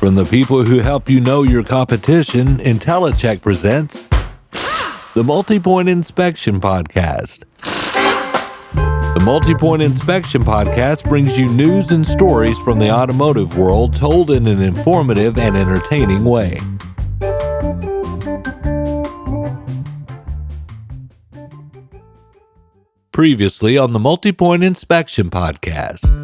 From the people who help you know your competition, IntelliCheck presents the Multi-Point Inspection Podcast. The Multi-Point Inspection Podcast brings you news and stories from the automotive world told in an informative and entertaining way. Previously on the Multi-Point Inspection Podcast.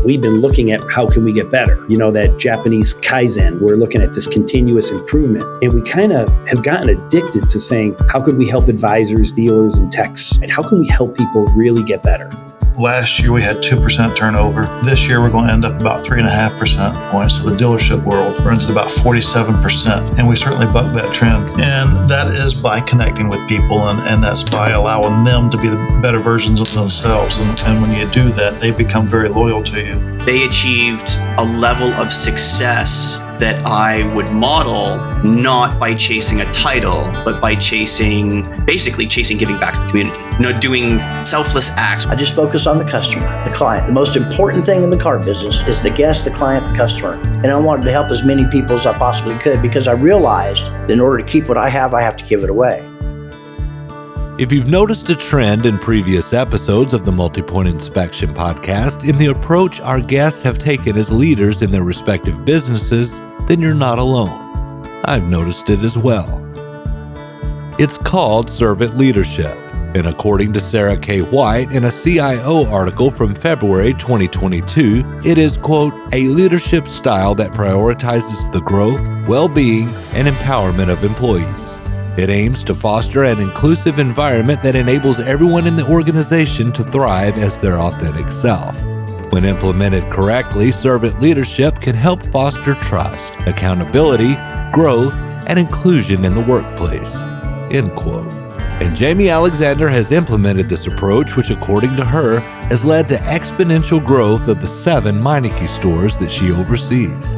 We've been looking at how can we get better. You know, that Japanese Kaizen, we're looking at this continuous improvement. And we kind of have gotten addicted to saying, how could we help advisors, dealers, and techs? And how can we help people really get better? Last year, we had 2% turnover. This year, we're going to end up about 3.5% points. So the dealership world runs at about 47%. And we certainly buck that trend. And that is by connecting with people, and that's by allowing them to be the better versions of themselves. And when you do that, they become very loyal to you. They achieved a level of success that I would model, not by chasing a title, but by basically chasing giving back to the community. Doing selfless acts. I just focus on the customer, the client. The most important thing in the car business is the guest, the client, the customer. And I wanted to help as many people as I possibly could because I realized that in order to keep what I have to give it away. If you've noticed a trend in previous episodes of the Multi-Point Inspection Podcast in the approach our guests have taken as leaders in their respective businesses, then you're not alone. I've noticed it as well. It's called servant leadership, and according to Sarah K. White in a CIO article from February 2022, it is, quote, a leadership style that prioritizes the growth, well-being, and empowerment of employees. It aims to foster an inclusive environment that enables everyone in the organization to thrive as their authentic self. When implemented correctly, servant leadership can help foster trust, accountability, growth, and inclusion in the workplace. End quote. And Jami Alexander has implemented this approach, which according to her, has led to exponential growth of the 7 Meineke stores that she oversees.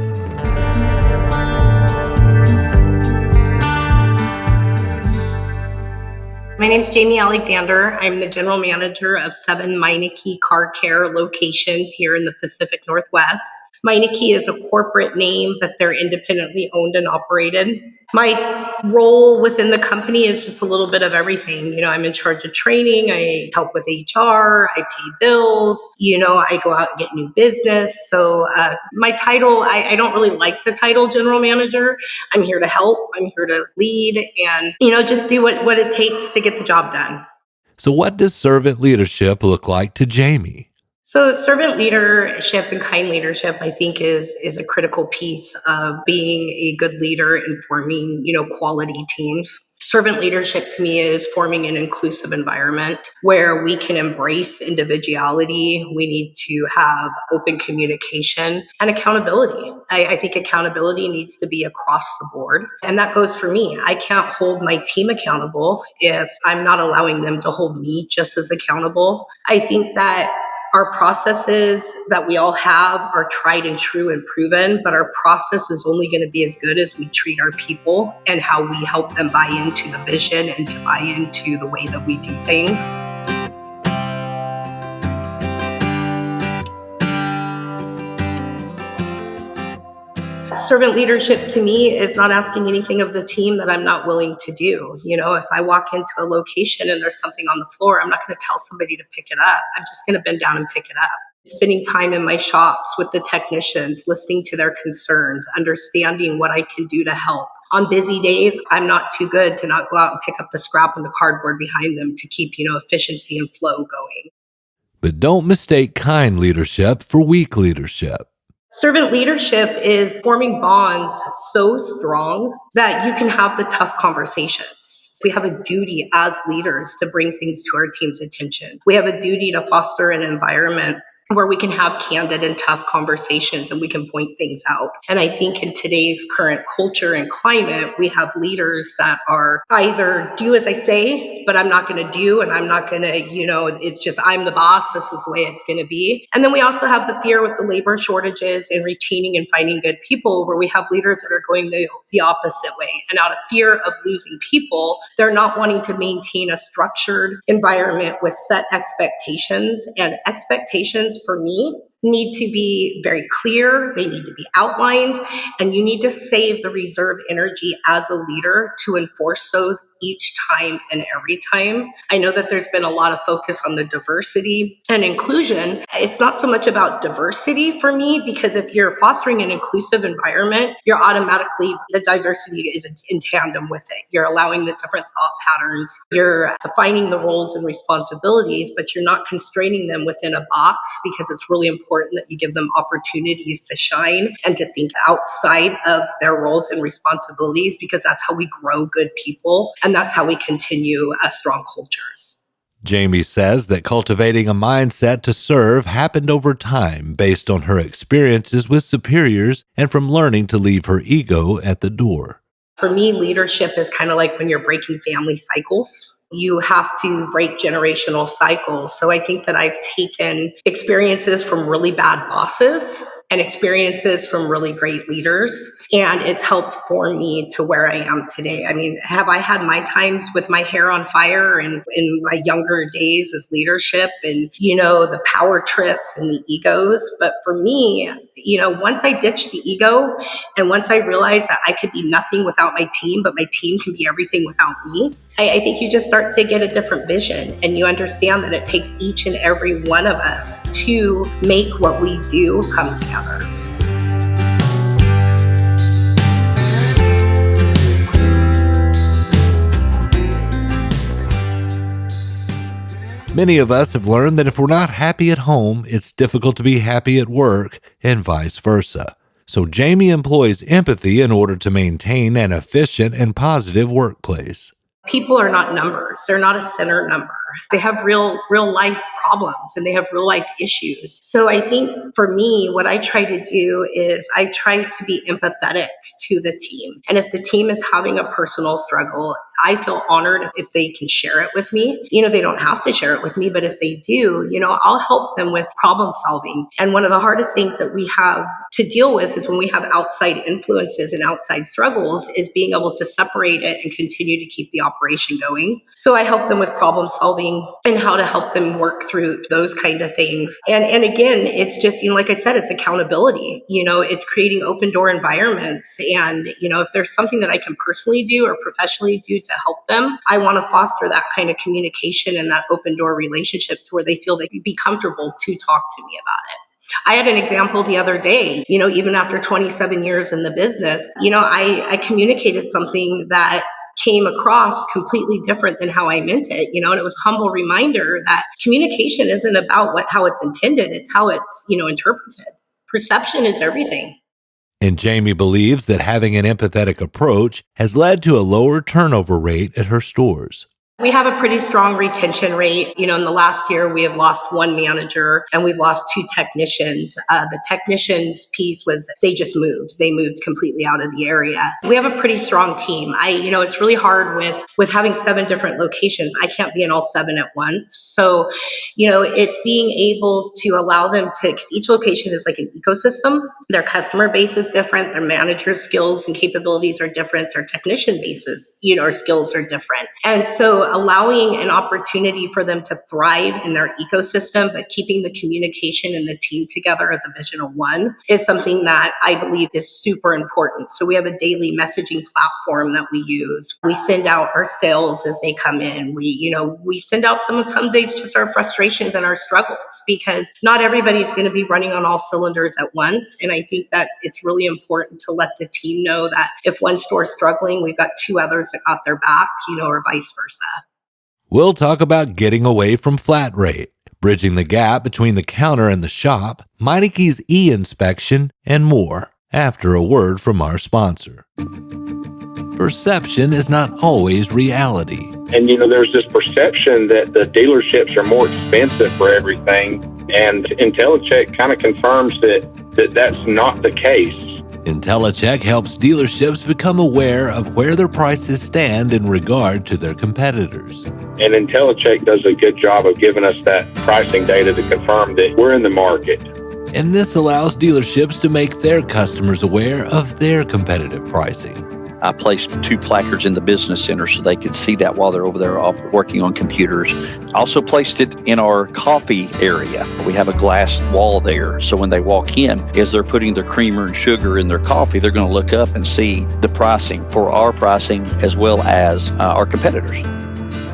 My name is Jami Alexander. I'm the general manager of 7 Meineke car care locations here in the Pacific Northwest. Meineke is a corporate name, but they're independently owned and operated. My role within the company is just a little bit of everything. I'm in charge of training. I help with HR. I pay bills. I go out and get new business. So my title, I don't really like the title general manager. I'm here to help. I'm here to lead and, just do what it takes to get the job done. So what does servant leadership look like to Jami? So servant leadership and kind leadership, I think, is a critical piece of being a good leader and forming, quality teams. Servant leadership to me is forming an inclusive environment where we can embrace individuality. We need to have open communication and accountability. I think accountability needs to be across the board. And that goes for me. I can't hold my team accountable if I'm not allowing them to hold me just as accountable. I think that our processes that we all have are tried and true and proven, but our process is only going to be as good as we treat our people and how we help them buy into the vision and to buy into the way that we do things. Servant leadership to me is not asking anything of the team that I'm not willing to do. If I walk into a location and there's something on the floor, I'm not going to tell somebody to pick it up. I'm just going to bend down and pick it up. Spending time in my shops with the technicians, listening to their concerns, understanding what I can do to help. On busy days, I'm not too good to not go out and pick up the scrap and the cardboard behind them to keep, efficiency and flow going. But don't mistake kind leadership for weak leadership. Servant leadership is forming bonds so strong that you can have the tough conversations. We have a duty as leaders to bring things to our team's attention. We have a duty to foster an environment where we can have candid and tough conversations and we can point things out. And I think in today's current culture and climate, we have leaders that are either do as I say, but I'm not going to do, and I'm not going to, it's just I'm the boss. This is the way it's going to be. And then we also have the fear with the labor shortages and retaining and finding good people, where we have leaders that are going the opposite way. And out of fear of losing people, they're not wanting to maintain a structured environment with set expectations. And expectations for me need to be very clear, they need to be outlined, and you need to save the reserve energy as a leader to enforce those each time and every time. I know that there's been a lot of focus on the diversity and inclusion. It's not so much about diversity for me, because if you're fostering an inclusive environment, you're automatically, the diversity is in tandem with it. You're allowing the different thought patterns, you're defining the roles and responsibilities, but you're not constraining them within a box, because it's really important that you give them opportunities to shine and to think outside of their roles and responsibilities, because that's how we grow good people. And that's how we continue strong cultures. Jami says that cultivating a mindset to serve happened over time based on her experiences with superiors and from learning to leave her ego at the door. For me, leadership is kind of like when you're breaking family cycles. You have to break generational cycles. So I think that I've taken experiences from really bad bosses and experiences from really great leaders, and it's helped form me to where I am today. I mean, have I had my times with my hair on fire and in my younger days as leadership and, the power trips and the egos? But for me, once I ditched the ego and once I realized that I could be nothing without my team, but my team can be everything without me, I think you just start to get a different vision, and you understand that it takes each and every one of us to make what we do come together. Many of us have learned that if we're not happy at home, it's difficult to be happy at work, and vice versa. So Jami employs empathy in order to maintain an efficient and positive workplace. People are not numbers. They're not a center number. They have real life problems and they have real life issues. So I think for me, what I try to do is I try to be empathetic to the team. And if the team is having a personal struggle, I feel honored if they can share it with me. They don't have to share it with me, but if they do, I'll help them with problem solving. And one of the hardest things that we have to deal with is when we have outside influences and outside struggles is being able to separate it and continue to keep the operation going. So I help them with problem solving and how to help them work through those kind of things. And again, it's just, like I said, it's accountability. It's creating open door environments. And, if there's something that I can personally do or professionally do to help them, I want to foster that kind of communication and that open door relationship to where they feel they can be comfortable to talk to me about it. I had an example the other day, even after 27 years in the business, I communicated something that came across completely different than how I meant it, and it was a humble reminder that communication isn't about how it's intended, it's how it's, interpreted. Perception is everything. And Jami believes that having an empathetic approach has led to a lower turnover rate at her stores. We have a pretty strong retention rate. In the last year, we have lost one manager and we've lost 2 technicians. The technicians piece was they just moved. They moved completely out of the area. We have a pretty strong team. It's really hard with having 7 different locations. I can't be in all 7 at once. So, it's being able to allow them to, because each location is like an ecosystem. Their customer base is different. Their manager skills and capabilities are different. Their technician bases, our skills are different. And so allowing an opportunity for them to thrive in their ecosystem, but keeping the communication and the team together as a vision of one is something that I believe is super important. So we have a daily messaging platform that we use. We send out our sales as they come in. We send out some days just our frustrations and our struggles, because not everybody's going to be running on all cylinders at once. And I think that it's really important to let the team know that if one store's struggling, we've got 2 others that got their back, or vice versa. We'll talk about getting away from flat rate, bridging the gap between the counter and the shop, Meineke's e-inspection, and more after a word from our sponsor. Perception is not always reality. And, there's this perception that the dealerships are more expensive for everything. And IntelliCheck kind of confirms that that's not the case. IntelliCheck helps dealerships become aware of where their prices stand in regard to their competitors. And IntelliCheck does a good job of giving us that pricing data to confirm that we're in the market. And this allows dealerships to make their customers aware of their competitive pricing. I placed 2 placards in the business center so they could see that while they're over there working on computers. I also placed it in our coffee area. We have a glass wall there, so when they walk in, as they're putting their creamer and sugar in their coffee, they're going to look up and see the pricing for our pricing as well as our competitors.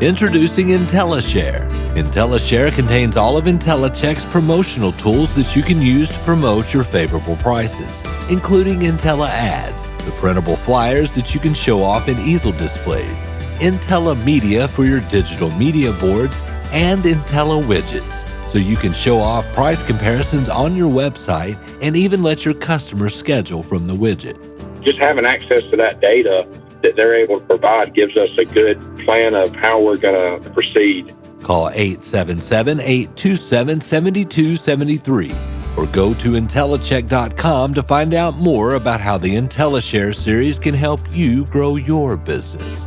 Introducing IntelliShare. IntelliShare contains all of IntelliCheck's promotional tools that you can use to promote your favorable prices, including Intella Ads, the printable flyers that you can show off in easel displays, Intella Media for your digital media boards, and Intella Widgets, so you can show off price comparisons on your website and even let your customers schedule from the widget. Just having access to that data that they're able to provide gives us a good plan of how we're going to proceed. Call 877-827-7273 or go to IntelliCheck.com to find out more about how the IntelliShare series can help you grow your business.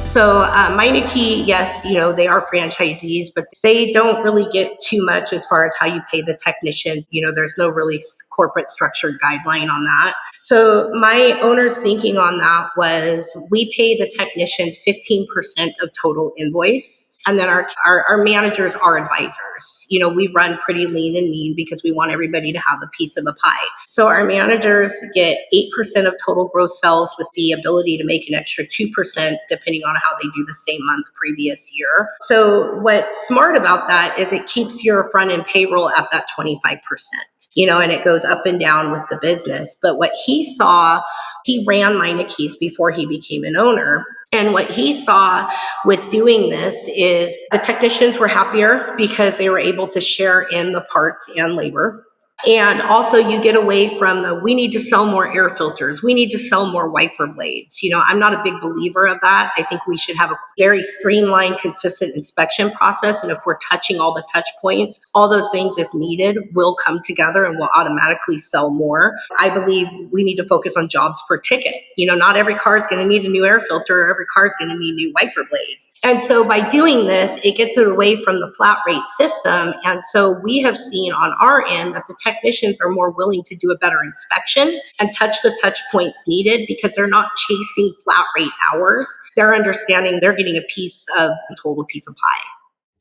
So Meineke, yes, they are franchisees, but they don't really get too much as far as how you pay the technicians. There's no really corporate structured guideline on that. So my owner's thinking on that was we pay the technicians 15% of total invoice. And then our managers are advisors. We run pretty lean and mean because we want everybody to have a piece of the pie. So our managers get 8% of total gross sales with the ability to make an extra 2% depending on how they do the same month previous year. So what's smart about that is it keeps your front end payroll at that 25%. And it goes up and down with the business. But what he saw, he ran Meineke's before he became an owner. And what he saw with doing this is the technicians were happier because they were able to share in the parts and labor. And also you get away from we need to sell more air filters. We need to sell more wiper blades. I'm not a big believer of that. I think we should have a very streamlined, consistent inspection process. And if we're touching all the touch points, all those things, if needed, will come together and will automatically sell more. I believe we need to focus on jobs per ticket. Not every car is going to need a new air filter. Every car is going to need new wiper blades. And so by doing this, it gets away from the flat rate system. And so we have seen on our end that the technicians are more willing to do a better inspection and touch the touch points needed because they're not chasing flat rate hours. They're understanding they're getting a piece of a total piece of pie.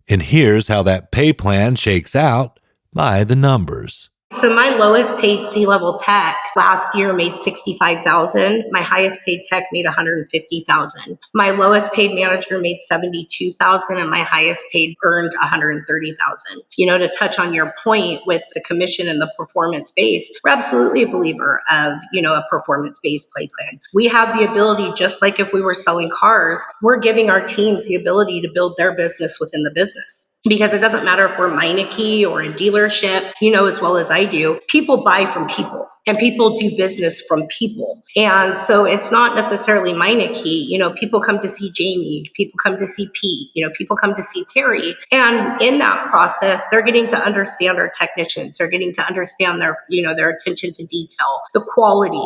And here's how that pay plan shakes out by the numbers. So my lowest paid C-level tech last year made $65,000. My highest paid tech made $150,000. My lowest paid manager made $72,000, and my highest paid earned $130,000. To touch on your point with the commission and the performance base, we're absolutely a believer of a performance-based pay plan. We have the ability, just like if we were selling cars, we're giving our teams the ability to build their business within the business. Because it doesn't matter if we're Meineke or a dealership, as well as I do, people buy from people and people do business from people. And so it's not necessarily Meineke. People come to see Jami, people come to see Pete, people come to see Terry. And in that process, they're getting to understand our technicians. They're getting to understand their attention to detail, the quality,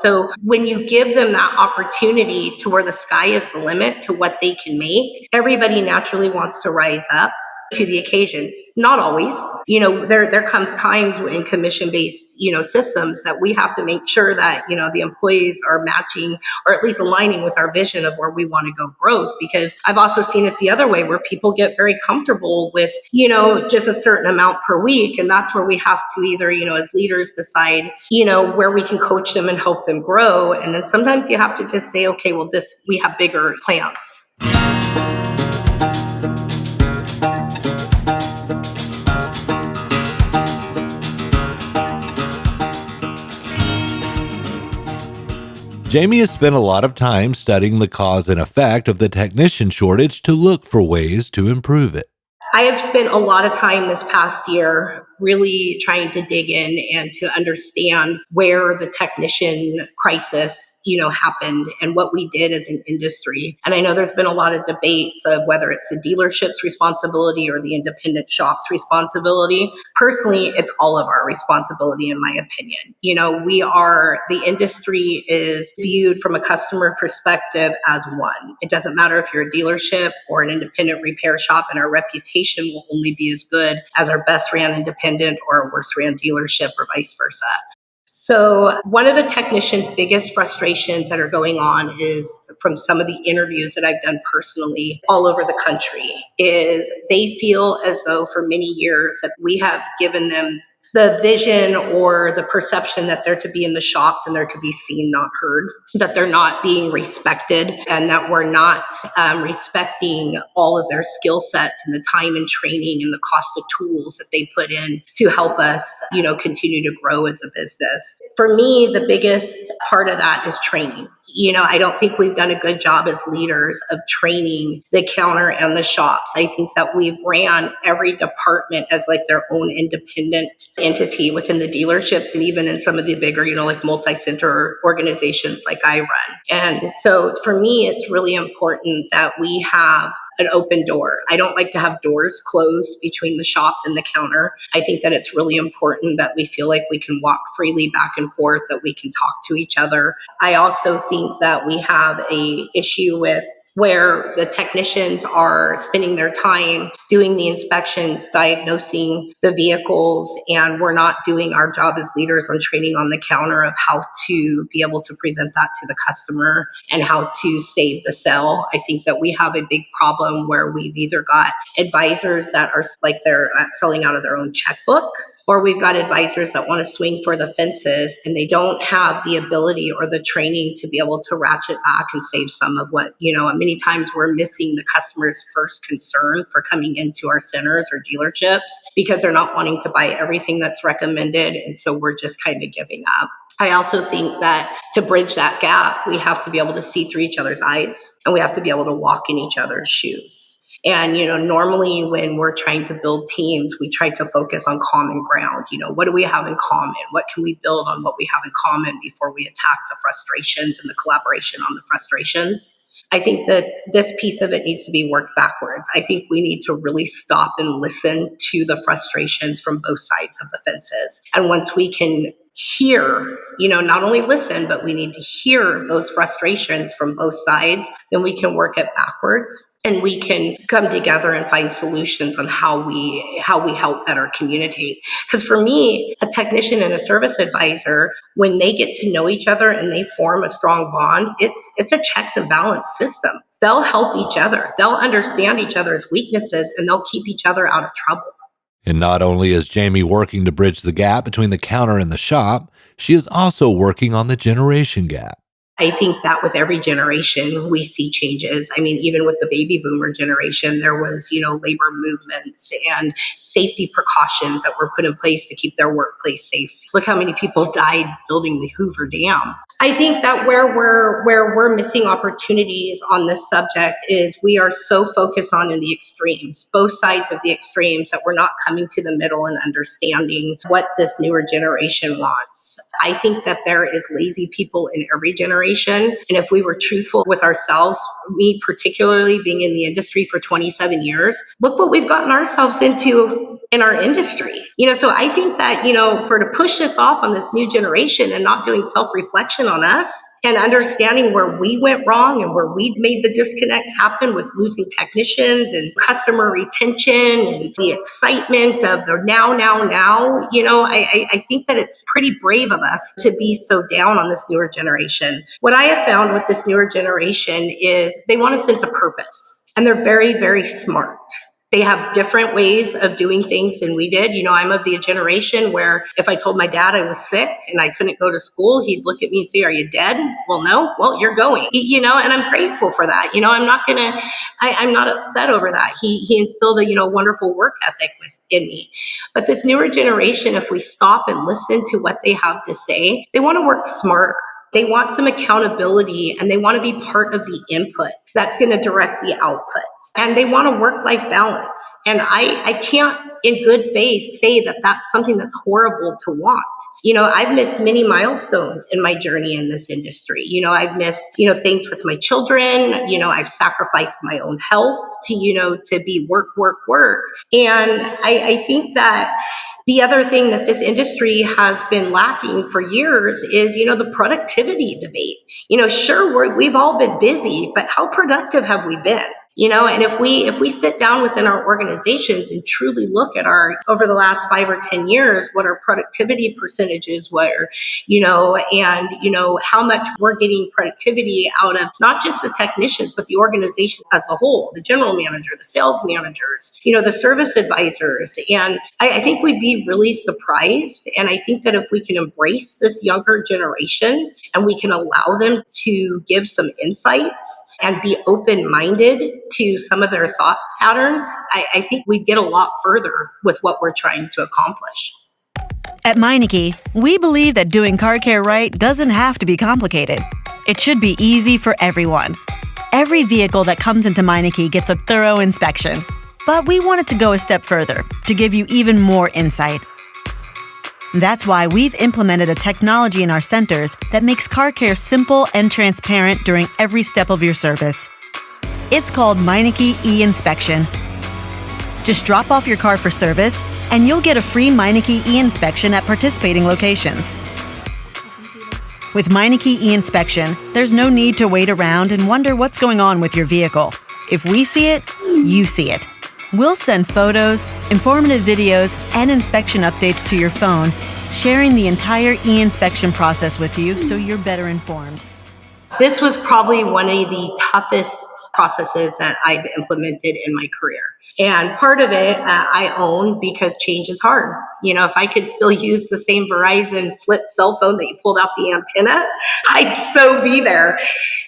So when you give them that opportunity to where the sky is the limit to what they can make, everybody naturally wants to rise up to the occasion. Not always. There comes times in commission-based, systems that we have to make sure that, the employees are matching or at least aligning with our vision of where we want to go growth. Because I've also seen it the other way where people get very comfortable with, just a certain amount per week. And that's where we have to either, as leaders decide, where we can coach them and help them grow. And then sometimes you have to just say, okay, well, we have bigger plans. Jami has spent a lot of time studying the cause and effect of the technician shortage to look for ways to improve it. I have spent a lot of time this past year really trying to dig in and to understand where the technician crisis, happened and what we did as an industry. And I know there's been a lot of debates of whether it's the dealership's responsibility or the independent shop's responsibility. Personally, it's all of our responsibility, in my opinion. The industry is viewed from a customer perspective as one. It doesn't matter if you're a dealership or an independent repair shop, and our reputation will only be as good as our best ran independent or a worse ran dealership or vice versa. So one of the technicians' biggest frustrations that are going on is from some of the interviews that I've done personally all over the country is they feel as though for many years that we have given them the vision or the perception that they're to be in the shops and they're to be seen, not heard, that they're not being respected, and that we're not respecting all of their skill sets and the time and training and the cost of tools that they put in to help us, continue to grow as a business. For me, the biggest part of that is training. I don't think we've done a good job as leaders of training the counter and the shops. I think that we've ran every department as like their own independent entity within the dealerships and even in some of the bigger, like multi-center organizations like I run. And so for me, it's really important that we have an open door. I don't like to have doors closed between the shop and the counter. I think that it's really important that we feel like we can walk freely back and forth, that we can talk to each other. I also think that we have a issue with where the technicians are spending their time doing the inspections, diagnosing the vehicles, and we're not doing our job as leaders on training on the counter of how to be able to present that to the customer and how to save the sale. I think that we have a big problem where we've either got advisors that are like they're selling out of their own checkbook, or we've got advisors that want to swing for the fences and they don't have the ability or the training to be able to ratchet back and save some of what, many times we're missing the customer's first concern for coming into our centers or dealerships because they're not wanting to buy everything that's recommended. And so we're just kind of giving up. I also think that to bridge that gap, we have to be able to see through each other's eyes and we have to be able to walk in each other's shoes. And, normally when we're trying to build teams, we try to focus on common ground. What do we have in common? What can we build on what we have in common before we attack the frustrations and the collaboration on the frustrations? I think that this piece of it needs to be worked backwards. I think we need to really stop and listen to the frustrations from both sides of the fences. And once we can hear, not only listen, but we need to hear those frustrations from both sides, then we can work it backwards. And we can come together and find solutions on how we help better communicate. Because for me, a technician and a service advisor, when they get to know each other and they form a strong bond, it's a checks and balance system. They'll help each other. They'll understand each other's weaknesses and they'll keep each other out of trouble. And not only is Jami working to bridge the gap between the counter and the shop, she is also working on the generation gap. I think that with every generation, we see changes. I mean, even with the baby boomer generation, there was, labor movements and safety precautions that were put in place to keep their workplace safe. Look how many people died building the Hoover Dam. I think that where we're missing opportunities on this subject is we are so focused on in the extremes, both sides of the extremes, that we're not coming to the middle and understanding what this newer generation wants. I think that there is lazy people in every generation. And if we were truthful with ourselves, me particularly being in the industry for 27 years, look what we've gotten ourselves into in our industry. So I think that, for to push this off on this new generation and not doing self-reflection on us and understanding where we went wrong and where we made the disconnects happen with losing technicians and customer retention and the excitement of the now, I think that it's pretty brave of us to be so down on this newer generation. What I have found with this newer generation is they want a sense of purpose and they're very, very smart. They have different ways of doing things than we did. I'm of the generation where if I told my dad I was sick and I couldn't go to school, he'd look at me and say, "Are you dead?" "Well, no." "Well, you're going." And I'm grateful for that. I'm not upset over that. He instilled a wonderful work ethic within me. But this newer generation, if we stop and listen to what they have to say, they want to work smarter. They want some accountability and they want to be part of the input that's going to direct the output. And they want a work-life balance. And I can't in good faith say that that's something that's horrible to want. I've missed many milestones in my journey in this industry. I've missed, things with my children. I've sacrificed my own health to be work. And I think that the other thing that this industry has been lacking for years is, the productivity debate. Sure, we've all been busy, but how productive have we been? And if we sit down within our organizations and truly look at over the last 5 or 10 years, what our productivity percentages were, and how much we're getting productivity out of not just the technicians, but the organization as a whole, the general manager, the sales managers, the service advisors. And I think we'd be really surprised. And I think that if we can embrace this younger generation and we can allow them to give some insights and be open-minded to some of their thought patterns, I think we'd get a lot further with what we're trying to accomplish. At Meineke, we believe that doing car care right doesn't have to be complicated. It should be easy for everyone. Every vehicle that comes into Meineke gets a thorough inspection, but we wanted to go a step further to give you even more insight. That's why we've implemented a technology in our centers that makes car care simple and transparent during every step of your service. It's called Meineke e-Inspection. Just drop off your car for service, and you'll get a free Meineke e-Inspection at participating locations. With Meineke e-Inspection, there's no need to wait around and wonder what's going on with your vehicle. If we see it, you see it. We'll send photos, informative videos, and inspection updates to your phone, sharing the entire e-inspection process with you so you're better informed. This was probably one of the toughest processes that I've implemented in my career. And part of it I own because change is hard. If I could still use the same Verizon flip cell phone that you pulled out the antenna, I'd so be there.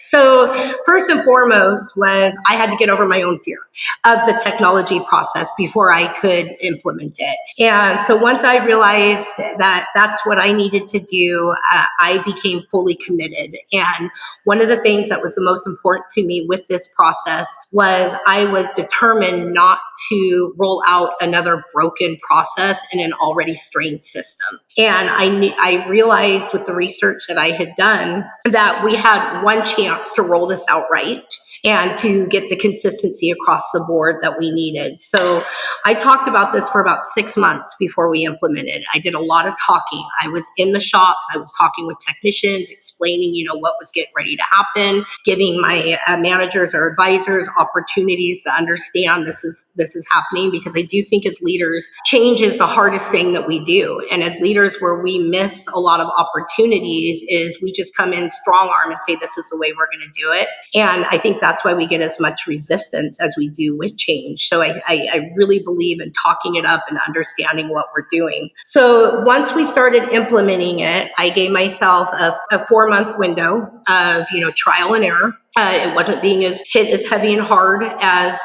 So first and foremost was I had to get over my own fear of the technology process before I could implement it. And so once I realized that that's what I needed to do, I became fully committed. And one of the things that was the most important to me with this process was I was determined not to roll out another broken process in an already strained system. And I realized with the research that I had done that we had one chance to roll this out right and to get the consistency across the board that we needed. So I talked about this for about 6 months before we implemented. I did a lot of talking. I was in the shops. I was talking with technicians, explaining, what was getting ready to happen, giving my managers or advisors opportunities to understand this is happening, because I do think as leaders, change is the hardest thing that we do. And as leaders, where we miss a lot of opportunities is we just come in strong arm and say, this is the way we're going to do it. And I think that's why we get as much resistance as we do with change. So I really believe in talking it up and understanding what we're doing. So once we started implementing it, I gave myself a 4-month window of, trial and error. It wasn't being hit as heavy and hard as,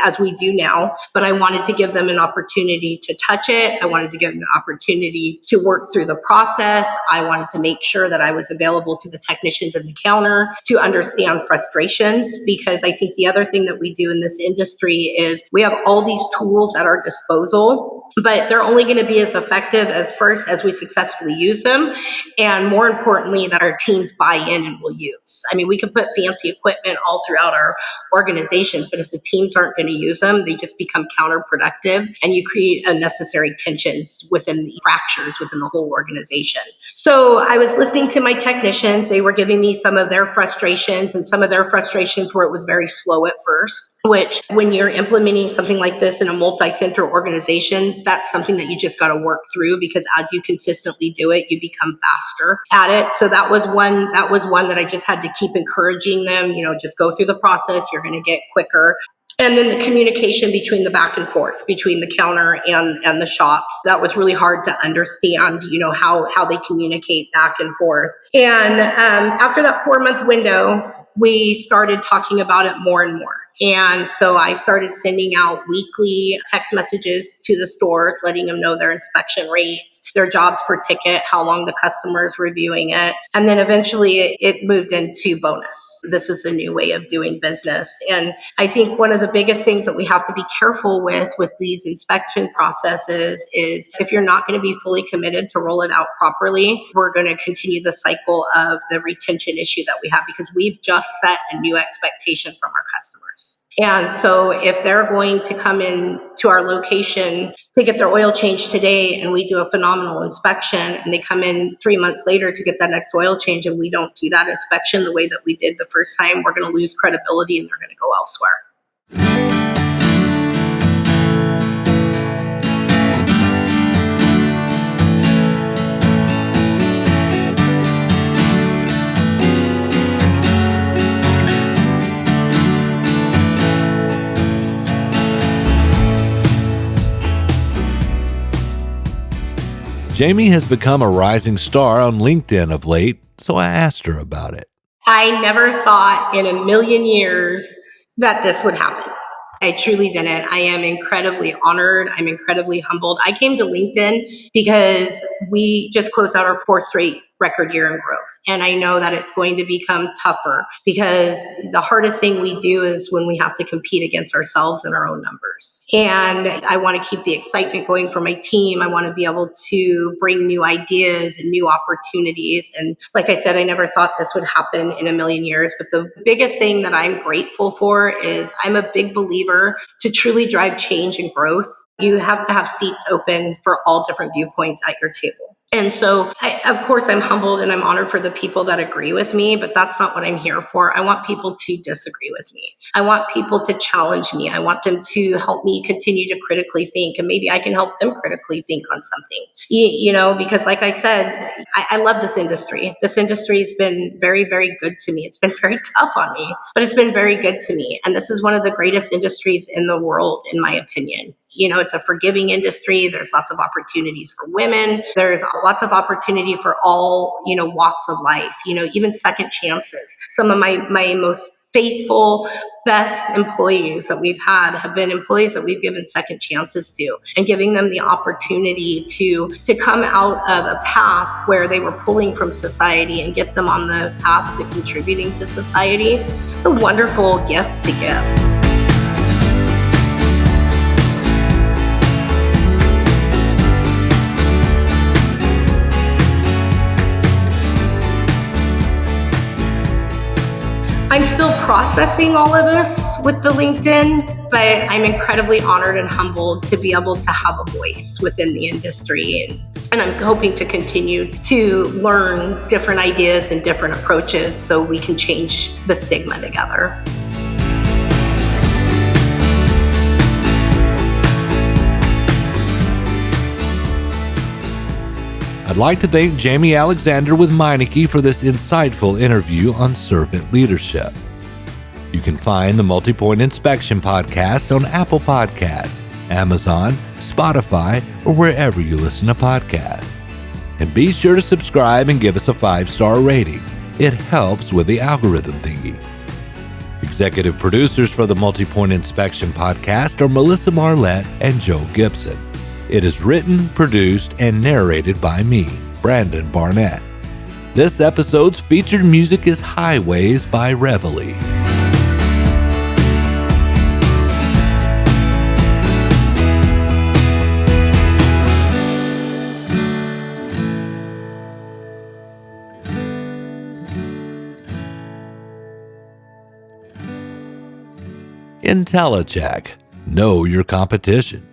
as we do now, but I wanted to give them an opportunity to touch it. I wanted to give them an opportunity to work through the process. I wanted to make sure that I was available to the technicians at the counter to understand frustrations, because I think the other thing that we do in this industry is we have all these tools at our disposal, but they're only going to be as effective as we successfully use them. And more importantly, that our teams buy in and will use. I mean, we can put fancy equipment all throughout our organizations, but if the teams aren't going to use them, they just become counterproductive, and you create unnecessary tensions fractures within the whole organization. So I was listening to my technicians. They were giving me some of their frustrations, and some of their frustrations where it was very slow at first, which when you're implementing something like this in a multi-center organization, that's something that you just got to work through, because as you consistently do it, you become faster at it. So that was one that I just had to keep encouraging them, just go through the process. You're going to get quicker. And then the communication between the back and forth between the counter and the shops, that was really hard to understand, how they communicate back and forth. And after that 4-month window, we started talking about it more and more. And so I started sending out weekly text messages to the stores, letting them know their inspection rates, their jobs per ticket, how long the customer is reviewing it. And then eventually it moved into bonus. This is a new way of doing business. And I think one of the biggest things that we have to be careful with these inspection processes is if you're not going to be fully committed to roll it out properly, we're going to continue the cycle of the retention issue that we have because we've just set a new expectation from our customers. And so if they're going to come in to our location to get their oil changed today and we do a phenomenal inspection and they come in 3 months later to get that next oil change and we don't do that inspection the way that we did the first time, we're going to lose credibility and they're going to go elsewhere. Jami has become a rising star on LinkedIn of late, so I asked her about it. I never thought in a million years that this would happen. I truly didn't. I am incredibly honored. I'm incredibly humbled. I came to LinkedIn because we just closed out our 4th straight record year in growth. And I know that it's going to become tougher because the hardest thing we do is when we have to compete against ourselves and our own numbers. And I want to keep the excitement going for my team. I want to be able to bring new ideas and new opportunities. And like I said, I never thought this would happen in a million years. But the biggest thing that I'm grateful for is I'm a big believer to truly drive change and growth. You have to have seats open for all different viewpoints at your table. And so, of course, I'm humbled and I'm honored for the people that agree with me, but that's not what I'm here for. I want people to disagree with me. I want people to challenge me. I want them to help me continue to critically think, and maybe I can help them critically think on something. Because like I said, I love this industry. This industry has been very, very good to me. It's been very tough on me, but it's been very good to me. And this is one of the greatest industries in the world, in my opinion. It's a forgiving industry. There's lots of opportunities for women. There's lots of opportunity for all, walks of life, even second chances. Some of my most faithful, best employees that we've had have been employees that we've given second chances to, and giving them the opportunity to come out of a path where they were pulling from society and get them on the path to contributing to society. It's a wonderful gift to give. I'm still processing all of this with the LinkedIn, but I'm incredibly honored and humbled to be able to have a voice within the industry. And I'm hoping to continue to learn different ideas and different approaches so we can change the stigma together. I'd like to thank Jami Alexander with Meineke for this insightful interview on servant leadership. You can find the Multipoint Inspection Podcast on Apple Podcasts, Amazon, Spotify, or wherever you listen to podcasts. And be sure to subscribe and give us a 5-star rating. It helps with the algorithm thingy. Executive producers for the Multipoint Inspection Podcast are Melissa Marlette and Joe Gibson. It is written, produced, and narrated by me, Brandon Barnett. This episode's featured music is Highways by Reveille. IntelliCheck. Know your competition.